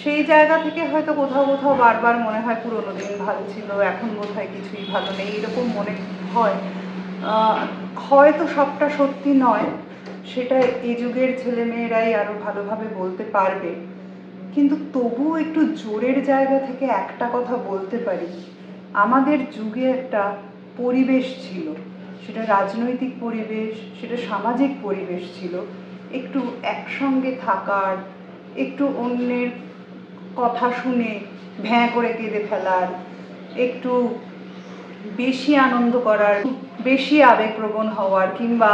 সেই জায়গা থেকে হয়তো কোথাও কোথাও বারবার মনে হয় পুরনো দিন ভালো ছিল, এখন বোধহয় কিছুই ভালো নেই, এরকম মনে হয়। হয়তো সবটা সত্যি নয়, সেটা এই যুগের ছেলেমেয়েরাই আরও ভালোভাবে বলতে পারবে, কিন্তু তবুও একটু জোরের জায়গা থেকে একটা কথা বলতে পারি, আমাদের যুগে একটা পরিবেশ ছিল, সেটা রাজনৈতিক পরিবেশ, সেটা সামাজিক পরিবেশ ছিল, একটু একসঙ্গে থাকার, একটু অন্যের কথা শুনে ভ্যাঁ করে কেঁদে ফেলার, একটু বেশি আনন্দ করার, বেশি আবেগপ্রবণ হওয়ার, কিংবা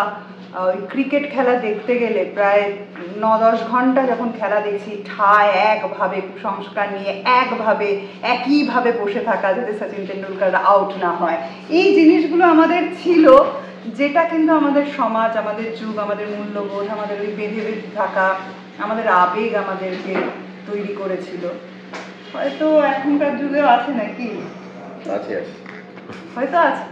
ওই ক্রিকেট খেলা দেখতে গেলে প্রায় 9-10 ঘন্টা যখন খেলা দেখছি ঠায় একভাবে কুসংস্কার নিয়ে একইভাবে বসে থাকা যাতে সচিন তেন্ডুলকার আউট না হয়, এই জিনিসগুলো আমাদের ছিল, যেটা কিন্তু আমাদের সমাজ, আমাদের যুগ, আমাদের মূল্যবোধ, আমাদের ওই বেঁধে বেঁধে থাকা, আমাদের আবেগ আমাদেরকে তৈরি করেছিল। হয়তো এখনকার যুগেও আছে নাকি? আছে হয়তো আছে।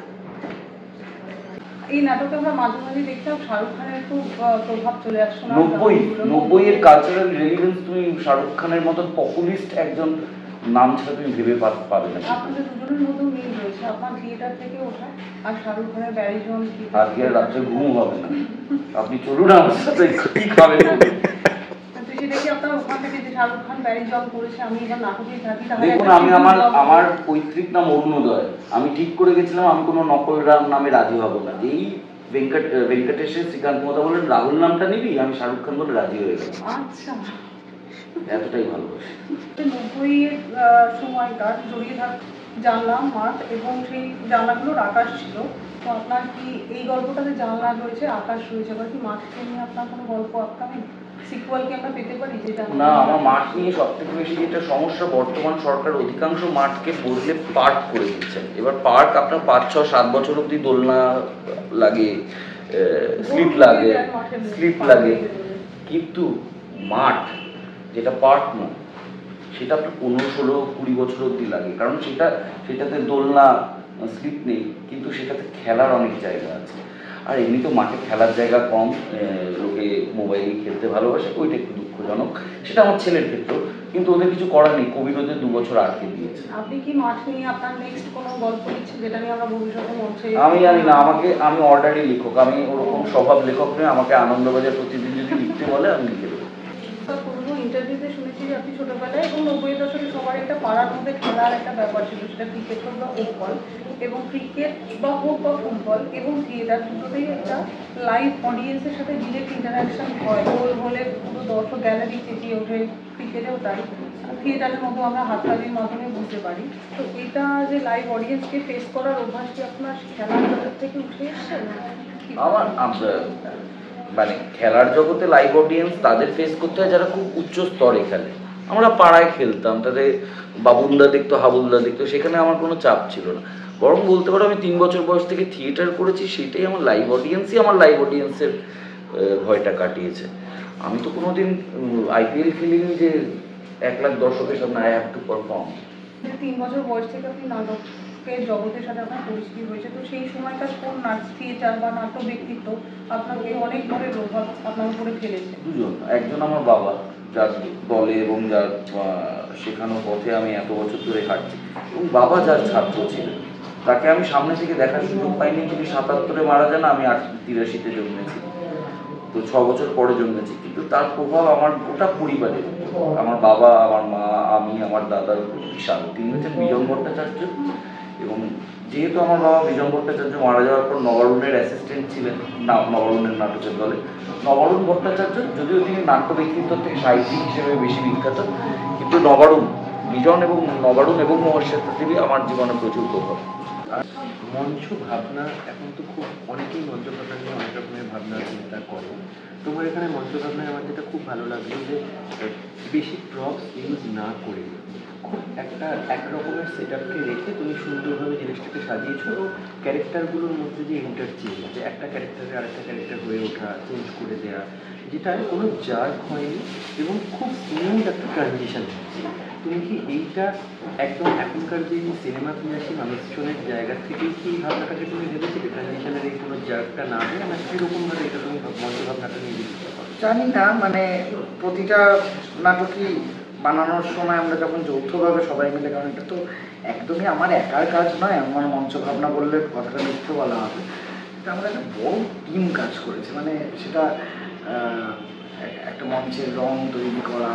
এই নাটকে আমরা মাঝে মাঝে দেখতাম শাহরুখ খানের খুব প্রভাব চলে আসছে। 90 এর কালচারাল রেলিভেন্স তুমি শাহরুখ খানের মতন পপুলিস্ট একজন নাম ছাড়া তুমি ভেবে পাবে না। আপনাদের দুজনের মতো মিল রয়েছে, আপনার থিয়েটার থেকে ওঠা আর শাহরুখ খানের ব্যারিজন। আজকে রাত্রে ঘুম হবে না, আপনি চলুন আমার সাথে, কি খাবেন? সেটা আপনার ওখান থেকে যে শাহরুখ খান ব্যারিজন করেছে, আমি এবার নাটকেই থাকি। দেখুন, আমি আমার পৈতৃক নাম অরুণোদয়, আমি ঠিক করে গেছিলাম আমি কোনো নকল নামে রাজি হব না। যেই ভেঙ্কটেশের শ্রীকান্ত মতো বলেন রাহুল নামটা নিবি, আমি শাহরুখ খান বলে রাজি হয়ে গেলাম। আচ্ছা, এতটাই ভালোবাসি। 90-এর সময়কার জড়িয়ে থাক জানলা, মাঠ এবং সেই জানলাগুলোর আকাশ ছিল। তো আপনার কি এই গল্পটাতে জানলা রয়েছে, আকাশ রয়েছে, বা কি মাঠকে নিয়ে আপনার কোনো গল্প আপকামিং সিকুয়াল কি আমরা পেতে পারি? যেটা না, আমার মাঠ নিয়ে সব থেকে বেশি যেটা সমস্যা, বর্তমান সরকার অধিকাংশ মাঠকে বদলে পার্ক করে দিচ্ছেন। এবার পার্ক আপনার 5-6-7 বছর অব্দি দোলনা লাগে, স্লিপ লাগে, কিন্তু মাঠ যেটা পার্ক না, সেটা আপনার 15-16-20 বছর অব্দি লাগে, কারণ সেটাতে দোলনা স্লিপ নেই, কিন্তু সেটাতে খেলার অনেক জায়গা আছে। আর এমনি তো মাঠে খেলার জায়গা কম, লোকে মোবাইলে খেলতে ভালোবাসে, ওইটা একটু দুঃখজনক। সেটা আমার ছেলের ক্ষেত্রেও, কিন্তু ওদের কিছু করার নেই, কোভিড ওদের 2 বছর আটকে দিয়েছে। আপনি কি মাঠ নিয়ে আপনার নেক্সট কোনো গল্প লিখছেন, যেটা নিয়ে আমরা ভবিষ্যতে মঞ্চে? আমি জানি না, আমি অর্ডারি লেখক, আমি ওরকম স্বভাব লেখক নয়। আমাকে আনন্দবাজার প্রতিদিন যদি লিখতে বলে আমি লিখে দেবো। পুরনো ইন্টারভিউতে শুনেছি যে আপনি ছোটবেলায় এবং 90-এর দশকে সবার একটা পাড়ার মধ্যে খেলার একটা ব্যাপার ছিল, সেটা ক্রিকেট হোক বা ফুটবল, এবং ক্রিকেট বা হোক বা ফুটবল এবং থিয়েটার দুটোতেই একটা লাইভ অডিয়েন্সের সাথে ডিরেক্ট ইন্টারাকশন হয়। গোল হলে পুরো দর্শক গ্যালারি চেঁচিয়ে ওঠে, ক্রিকেটেও তাই, থিয়েটারের মতো আমরা হাততালির মাধ্যমে বুঝতে পারি। তো এটা যে লাইভ অডিয়েন্সকে ফেস করার অভ্যাস কি আপনার খেলার জগৎ থেকে উঠে এসছে? মানে খেলার জগতে লাইভ অডিয়েন্স তাদের ফেস করতে হয় যারা খুব উচ্চ স্তরে খেলে। আমরা পাড়ায় খেলতাম, তাদের বাবুন্দা দেখতো, হাবুলদা দেখতো, সেখানে আমার কোনো চাপ ছিল না। বরং বলতে পারো আমি 3 বছর বয়স থেকে থিয়েটার করেছি, সেটাই আমার লাইভ অডিয়েন্সের ভয়টা কাটিয়েছে। আমি তো কোনোদিন IPL খেলিনি যে 1 লাখ দর্শকের সামনে আই হ্যাভ টু পারফর্ম। 3 বছর বয়স থেকে আপনি নাটকের জগতের সাথে আপনার পরিচিতি হয়েছে, তো সেই সময়কার কোন থিয়েটার বা নাট্য ব্যক্তিত্ব আপনাকে অনেক ধরে প্রভাব আপনার উপরে ফেলেছে? দুজন, একজন আমার বাবা, যার দলে এবং যার শেখানোর পথে আমি এত বছর ধরে হাঁটছি, এবং বাবা যার ছাত্র ছিলেন, তাকে আমি সামনে থেকে দেখার সুযোগ পাইনি। তিনি 77-এ মারা যান, আমি 83-তে জন্মেছি, তো 6 বছর পরে জন্মেছি। কিন্তু তার প্রভাব আমার গোটা পরিবারের, আমার বাবা, আমার মা, আমি, আমার দাদার উপর বিশাল। তিনি হচ্ছেন বিজন ভট্টাচার্য, এবং যেহেতু আমার বাবা বিজন ভট্টাচার্য মারা যাওয়ার পর নবারুণের অ্যাসিস্ট্যান্ট ছিলেন, নবারুণের নাটকের দলে। নবারুণ ভট্টাচার্য, যদিও তিনি নাট্য ব্যক্তিত্ব থেকে সাহিত্যিক হিসেবে বেশি বিখ্যাত, কিন্তু বিজন এবং নবারুণ এবং মহেশ্বর দেবী আমার জীবনে প্রচুর প্রভাব। মঞ্চ ভাবনা এখন তো খুব অনেকেই মঞ্চ ভাবনা নিয়ে অনেক রকমের ভাবনা চিন্তা করে। তোমার এখানে মঞ্চ ভাবনায় আমার যেটা খুব ভালো লাগলো যে বেশি প্রপস ইউজ না করে খুব এক রকমের সেট আপকে রেখে তুমি সুন্দরভাবে জিনিসটাকে সাজিয়েছো, এবং ক্যারেক্টারগুলোর মধ্যে যে ইন্টারচেঞ্জ, যে একটা ক্যারেক্টারে আরেকটা ক্যারেক্টার হয়ে ওঠা, চেঞ্জ করে দেওয়া, যেটা কোনো জার্ক হয়নি এবং খুব স্মুথ একটা ট্রানজিশন হচ্ছে। তুমি কি এইটা একদম এখনকার যে সিনেমা ফিনাসি মানুষজনের জায়গা থেকে কি ভাবনাটাকে তুমি ভেবেছিলে ট্রানজিশনের এই কোনো জায়গাটা না দেয় না সেরকমভাবে এটা তুমি মঞ্চ ভাবনাটা নিয়ে দিতে পারো? জানি না, মানে প্রতিটা নাটকই বানানোর সময় আমরা যখন যৌথভাবে সবাই মিলে, কারণ এটা তো একদমই আমার একার কাজ নয়, আমার মঞ্চ ভাবনা বললে কথাটা মিথ্যে বলা হবে, এটা আমরা একটা বড় টিম কাজ করেছি। মানে সেটা একটা মঞ্চের রং তৈরি করা,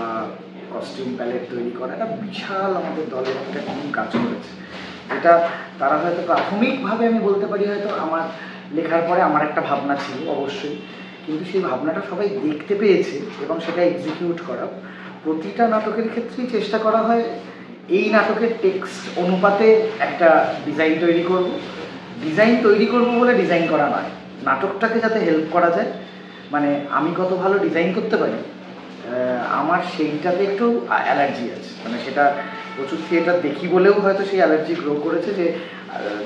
কস্টিউম প্যালেট তৈরি করা, একটা বিশাল আমাদের দলের একটা টিম কাজ করেছে। এটা তারা হয়তো প্রাথমিকভাবে আমি বলতে পারি হয়তো আমার লেখার পরে আমার একটা ভাবনা ছিল অবশ্যই, কিন্তু সেই ভাবনাটা সবাই দেখতে পেয়েছে এবং সেটা এক্সিকিউট করা। প্রতিটা নাটকের ক্ষেত্রেই চেষ্টা করা হয় এই নাটকের টেক্সট অনুপাতে একটা ডিজাইন তৈরি করব। ডিজাইন তৈরি করব বলে ডিজাইন করা নয়, নাটকটাকে যাতে হেল্প করা যায়। মানে আমি কত ভালো ডিজাইন করতে পারি আমার সেইটাতে একটু অ্যালার্জি আছে, মানে সেটা প্রচুর থিয়েটার দেখি বলেও হয়তো সেই অ্যালার্জি গ্রো করেছে যে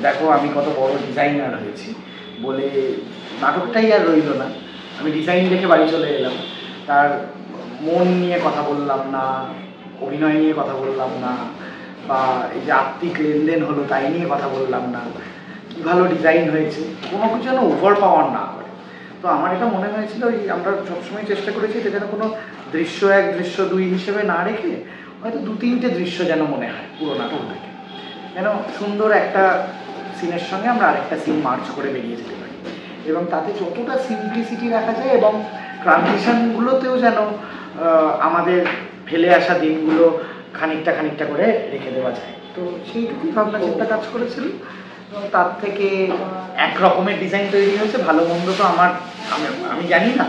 দেখো আমি কত বড় ডিজাইনার হয়েছি বলে নাটকটাই আর রইল না। আমি ডিজাইন দেখে বাড়ি চলে এলাম, তার মন নিয়ে কথা বললাম না, অভিনয় নিয়ে কথা বললাম না, বা এই যে আত্মিক লেনদেন হলো তাই নিয়ে কথা বললাম না, কী ভালো ডিজাইন হয়েছে, কোনো কিছু যেন ওভার পাওয়ার না করে। তো আমার এটা মনে হয়েছিল আমরা সবসময় চেষ্টা করেছি এটা যেন কোনো দৃশ্য 1 দৃশ্য 2 হিসেবে না রেখে হয়তো 2-3টে দৃশ্য যেন মনে হয় পুরো নাটক থেকে, যেন সুন্দর একটা সিনের সঙ্গে আমরা আরেকটা সিন মার্চ করে বেরিয়ে যেতে পারি, এবং তাতে যতটা সিম্পলিসিটি রাখা যায় এবং ট্রানজিশনগুলোতেও যেন আমাদের ফেলে আসা দিনগুলো খানিকটা খানিকটা করে রেখে দেওয়া যায়। তো সেইটুকুই ভাবনা চিন্তা কাজ করেছিল। তার থেকে এক রকমের ডিজাইন তৈরি হয়েছে, ভালো মন্দ তো আমি জানি না,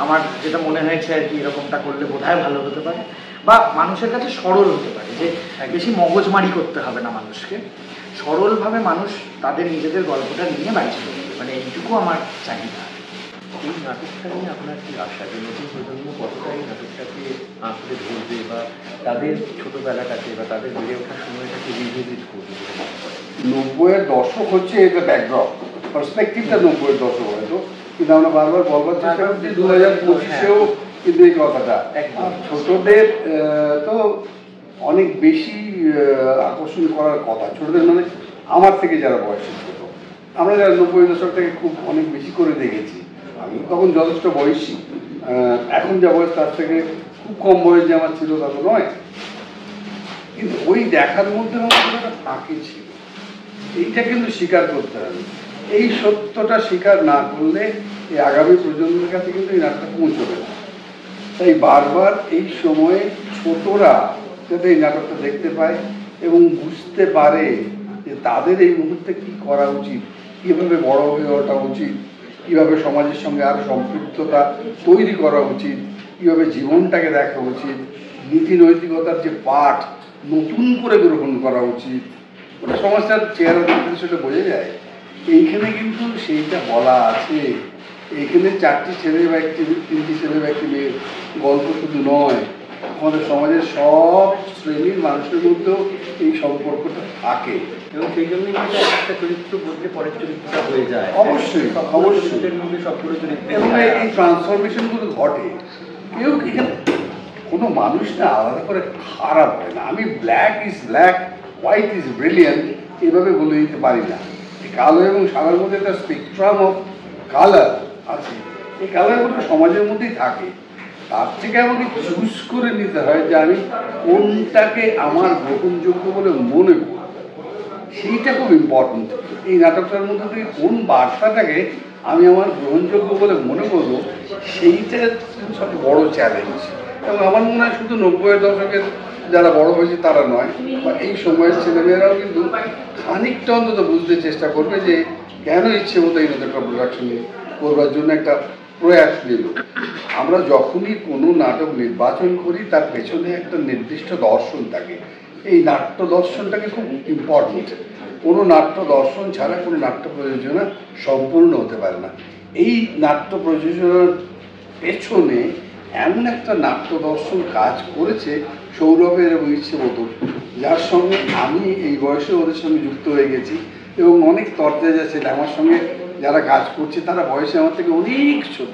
আমার যেটা মনে হয়েছে আর কি এরকমটা করলে বোধহয় ভালো হতে পারে বা মানুষের কাছে সরল হতে পারে, যে বেশি মগজমারি করতে হবে না মানুষকে, সরলভাবে মানুষ তাদের নিজেদের গল্পটা নিয়ে বাড়ি চলে যাবে, মানে এইটুকু আমার চাহিদা। এই নাটকটা নিয়ে আপনার কি আশা যে নতুন প্রজন্ম কতটা এই নাটকটাকে আঁকড়ে ধরবে বা তাদের ছোটোবেলাটাকে বা তাদের বেড়ে ওঠার সময়টাকে রিভিজিট করবে? 90-এর দশক হচ্ছে এটা ব্যাকড্রপ, পার্সপেক্টিভটা 90-এর দশক হয়তো, কিন্তু আমরা বারবার বলবার চেষ্টা করছি 2025-এও কিন্তু এই কথাটা ছোটদের তো অনেক বেশি আকর্ষণ করার কথা। ছোটদের মানে আমার থেকে যারা বয়সী ছোট, আমরা যারা 90-এর দশকটাকে খুব অনেক বেশি করে দেখেছি। আমি তখন যথেষ্ট বয়সী, এখন যা বয়স তার থেকে খুব কম বয়স যে আমার ছিল তা তো নয়, কিন্তু ওই দেখার মধ্যে আমার একটা ফাঁকি ছিল, এইটা কিন্তু স্বীকার করতে হবে। এই সত্যটা স্বীকার না করলে এই আগামী প্রজন্মের কাছে কিন্তু এই নাটকটা পৌঁছবে না। তাই বারবার এই সময়ে ছোটরা যাতে এই নাটকটা দেখতে পায় এবং বুঝতে পারে যে তাদের এই মুহূর্তে কি করা উচিত, কীভাবে বড় হয়ে ওঠা উচিত, কীভাবে সমাজের সঙ্গে আরও সম্পৃক্ততা তৈরি করা উচিত, কীভাবে জীবনটাকে দেখা উচিত, নীতি নৈতিকতার যে পাঠ নতুন করে গ্রহণ করা উচিত, ওটা সমাজটার চেহারা দেখতে সেটা বোঝা যায়। এইখানে কিন্তু সেইটা বলা আছে। এইখানে 4টি ছেলে বা 3টি ছেলে বা 1টি মেয়ের গল্প শুধু নয়, আমাদের সমাজের সব শ্রেণীর মানুষের মধ্যেও এই সম্পর্কটা থাকে, এবং সেই জন্যই একটা চরিত্র বলতে পরের চরিত্রটা হয়ে যায়। অবশ্যই অবশ্যই মধ্যে সবগুলো চরিত্র এবং এই ট্রান্সফরমেশনগুলো ঘটে। কেউ এখানে কোনো মানুষ না আলাদা করে খারাপ হয় না। আমি black is black, white is brilliant এভাবে বলে দিতে পারি না। এই কালো এবং সাদার মধ্যে একটা স্পেকট্রাম অফ কালার আছে, এই কালারগুলো সমাজের মধ্যেই থাকে। তার থেকে আমাকে চুজ করে নিতে হয় যে আমি কোনটাকে আমার গ্রহণযোগ্য বলে মনে করি, সেইটা খুব ইম্পর্টেন্ট। এই নাটকটার মধ্যে থেকে কোন বার্তাটাকে আমি আমার গ্রহণযোগ্য বলে মনে করবো, সেইটা সবচেয়ে বড় চ্যালেঞ্জ। এবং আমার মনে হয় শুধু 90-এর দশকের যারা বড় হয়েছে তারা নয়, বা এই সময়ের ছেলেমেয়েরাও কিন্তু খানিকটা অন্তত বুঝতে চেষ্টা করবে যে কেন ইচ্ছে মতো এই নাটকটা প্রোডাকশন করবার জন্য একটা প্রয়াস নিল। আমরা যখনই কোনো নাটক নির্বাচন করি তার পেছনে একটা নির্দিষ্ট দর্শন থাকে। এই নাট্য দর্শনটাকে খুব ইম্পর্টেন্ট। কোনো নাট্য দর্শন ছাড়া কোনো নাট্য প্রযোজনা সম্পূর্ণ হতে পারে না। এই নাট্য প্রযোজনার পেছনে এমন একটা নাট্য দর্শন কাজ করেছে সৌরভের এবং ইচ্ছে মতো, যার সঙ্গে আমি এই বয়সে ওদের সঙ্গে যুক্ত হয়ে গেছি এবং অনেক তরতাজা ছেলে আমার সঙ্গে যারা কাজ করছে তারা বয়সে আমার থেকে অনেক ছোট,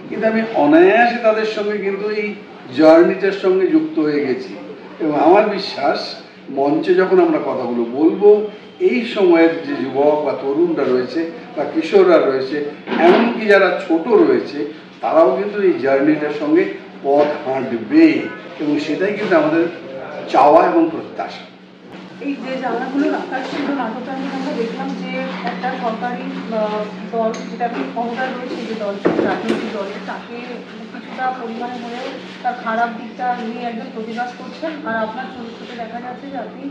কিন্তু আমি অনায়াসে তাদের সঙ্গে কিন্তু এই জার্নিটার সঙ্গে যুক্ত হয়ে গেছি। এবং আমার বিশ্বাস মঞ্চে যখন আমরা কথাগুলো বলবো, এই সময়ের যে যুবক বা তরুণরা রয়েছে বা কিশোররা রয়েছে, এমনকি যারা ছোট রয়েছে, তারাও কিন্তু এই জার্নিটার সঙ্গে পথ হাঁটবে, এবং সেটাই কিন্তু আমাদের চাওয়া এবং প্রত্যাশা। এই যে জানলাগুলোর আকাশ ছিল নাটকটা আমরা দেখলাম যে একটা সরকারি দল, যেটা ক্ষমতায় রয়েছে যে দল, রাজনৈতিক দলের, তাকে কিছুটা পরিমাণে হলেও তার খারাপ দিকটা নিয়ে একজন প্রতিবাদ করছেন, আর আপনার চরিত্রতে দেখা যাচ্ছে যে আপনি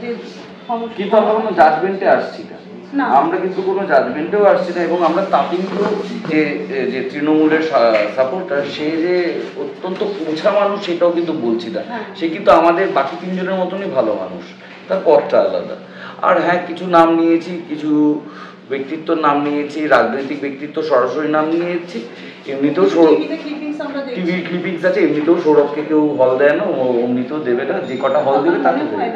যে কিন্তু আমরা কোনো জাজমেন্টে আসছি না, আমরা কিন্তু কোনো জাজমেন্টেও আসছি না। এবং আমরা তাপিন্দু যে তৃণমূলের সাপোর্টার, সে যে অত্যন্ত পোঁছা মানুষ সেটাও কিন্তু বলছি না। সে কিন্তু আমাদের বাকি তিনজনের মতনই ভালো মানুষ, তার পথটা আলাদা। আর হ্যাঁ, কিছু নাম নিয়েছি, কিছু ব্যক্তিত্বর নাম নিয়েছি, রাজনৈতিক ব্যক্তিত্ব সরাসরি নাম নিয়েছি। এমনিতেও টিভির ক্লিপিংস আছে, এমনিতেও সৌরভকে কেউ হল দেয় না, এমনিতেও দেবে না, যে কটা হল দেবে তাকে দেবে।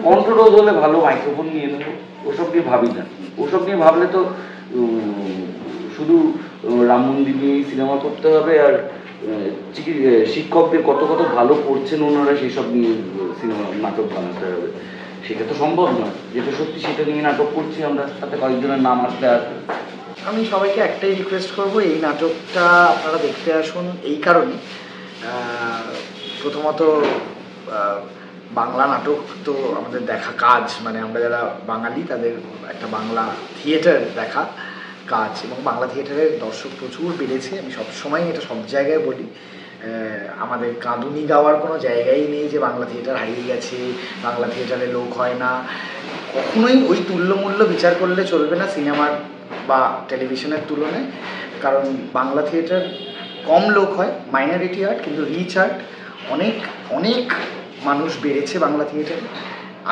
কণ্ঠরোধ হলে ভালো মাইক্রোফোন নিয়ে নেবো, ওসব নিয়ে ভাবি না। ওসব নিয়ে ভাবলে তো শুধু রাম মন্দির নিয়েই সিনেমা করতে হবে, আর শিক্ষকদের কত কত ভালো করছেন ওনারা, সেসব নিয়ে সিনেমা নাটক বানাতে হবে। সেটা তো সম্ভব নয়। যেটা সত্যি সেটা নিয়ে নাটক করছি আমরা, তাতে কয়েকজনের নাম আসলে আসবে। আমি সবাইকে একটাই রিকোয়েস্ট করব, এই নাটকটা আপনারা দেখতে আসুন এই কারণে। প্রথমত বাংলা নাটক তো আমাদের দেখা কাজ, মানে আমরা যারা বাঙালি তাদের একটা বাংলা থিয়েটার দেখা কাজ, এবং বাংলা থিয়েটারের দর্শক প্রচুর বেড়েছে। আমি সবসময় এটা সব জায়গায় বলি, আমাদের কাঁদুনি গাওয়ার কোনো জায়গাই নেই যে বাংলা থিয়েটার হারিয়ে গেছে, বাংলা থিয়েটারে লোক হয় না। কখনোই ওই তুল্যমূল্য বিচার করলে চলবে না সিনেমার বা টেলিভিশনের তুলনায়, কারণ বাংলা থিয়েটার কম লোক হয়, মাইনরিটি আর্ট, কিন্তু রিচ আর্ট। অনেক অনেক মানুষ বেড়েছে বাংলা থিয়েটারে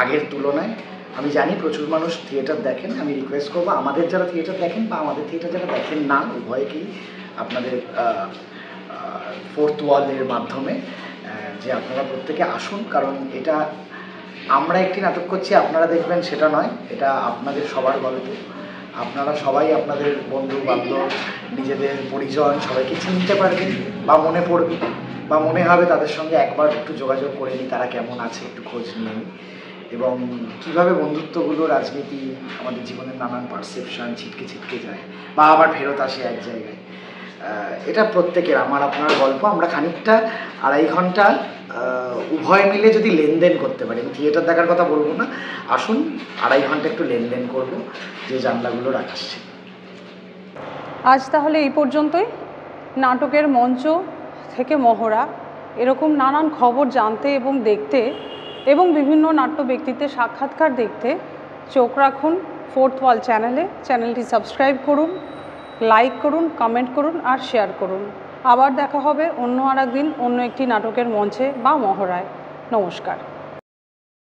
আগের তুলনায়। আমি জানি প্রচুর মানুষ থিয়েটার দেখেন। আমি রিকোয়েস্ট করবো আমাদের যারা থিয়েটার দেখেন বা আমাদের থিয়েটার যারা দেখেন না, উভয়কেই আপনাদের ফোর্থ ওয়ালের মাধ্যমে যে আপনারা প্রত্যেকে আসুন, কারণ এটা আমরা একটি নাটক করছি, আপনারা দেখবেন সেটা নয়, এটা আপনাদের সবার গল্প। আপনারা সবাই আপনাদের বন্ধু বান্ধব, নিজেদের পরিজন সবাইকে চিনতে পারবেন বা মনে পড়বে বা মনে হবে তাদের সঙ্গে একবার একটু যোগাযোগ করে নিই, তারা কেমন আছে একটু খোঁজ নিয়ে নিই, এবং কীভাবে বন্ধুত্বগুলো রাজনীতি আমাদের জীবনের নানান পারসেপশন ছিটকে ছিটকে যায় বা আবার ফেরত আসে এক জায়গায়। এটা প্রত্যেকের আমার আপনার গল্প। আমরা খানিকটা 2.5 ঘন্টা উভয় মিলে যদি লেনদেন করতে পারি, আমি থিয়েটার দেখার কথা বলবো না, আসুন 2.5 ঘন্টা একটু লেনদেন করব যে জানলাগুলো রাখাচ্ছে। আজ তাহলে এই পর্যন্তই। নাটকের মঞ্চ থেকে মহড়া, এরকম নানান খবর জানতে এবং দেখতে এবং বিভিন্ন নাট্য ব্যক্তিত্বের সাক্ষাৎকার দেখতে চোখ রাখুন ফোর্থ ওয়াল চ্যানেলে। চ্যানেলটি সাবস্ক্রাইব করুন, লাইক করুন, কমেন্ট করুন আর শেয়ার করুন। আবার দেখা হবে অন্য আর একদিন অন্য একটি নাটকের মঞ্চে বা মহড়ায়। নমস্কার।